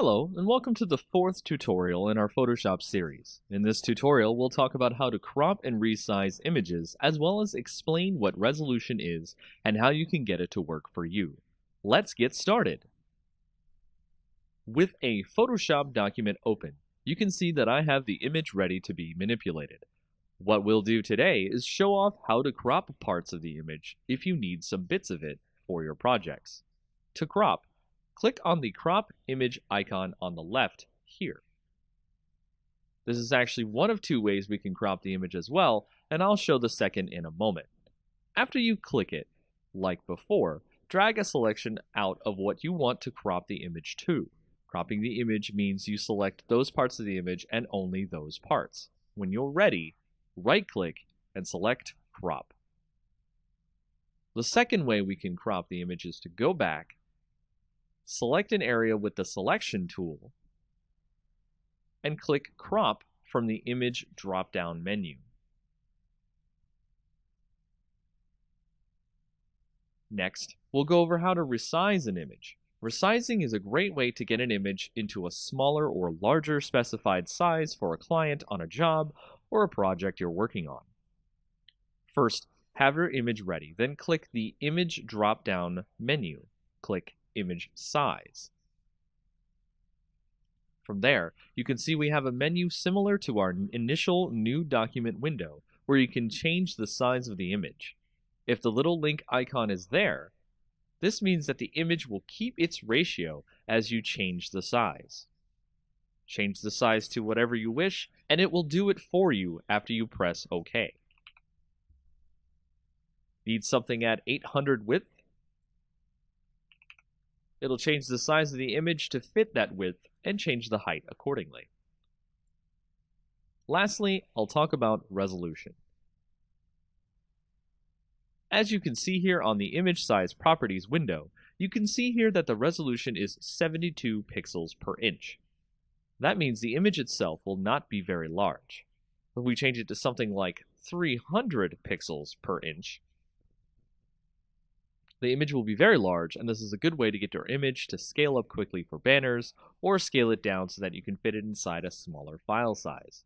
Hello, and welcome to the fourth tutorial in our Photoshop series. In this tutorial, we'll talk about how to crop and resize images, as well as explain what resolution is and how you can get it to work for you. Let's get started. With a Photoshop document open, you can see that I have the image ready to be manipulated. What we'll do today is show off how to crop parts of the image if you need some bits of it for your projects. To crop, click on the crop image icon on the left here. This is actually one of two ways we can crop the image as well, and I'll show the second in a moment. After you click it, like before, drag a selection out of what you want to crop the image to. Cropping the image means you select those parts of the image and only those parts. When you're ready, right-click and select Crop. The second way we can crop the image is to go back, select an area with the Selection tool, and click Crop from the Image drop-down menu. Next, we'll go over how to resize an image. Resizing is a great way to get an image into a smaller or larger specified size for a client on a job or a project you're working on. First, have your image ready, then click the Image drop-down menu. Click Image Size. From there, you can see we have a menu similar to our initial New Document window, where you can change the size of the image. If the little link icon is there, this means that the image will keep its ratio as you change the size. Change the size to whatever you wish, and it will do it for you after you press OK. Need something at 800 width? It'll change the size of the image to fit that width and change the height accordingly. Lastly, I'll talk about resolution. As you can see here on the Image Size Properties window, you can see here that the resolution is 72 pixels per inch. That means the image itself will not be very large. If we change it to something like 300 pixels per inch, the image will be very large, and this is a good way to get your image to scale up quickly for banners, or scale it down so that you can fit it inside a smaller file size.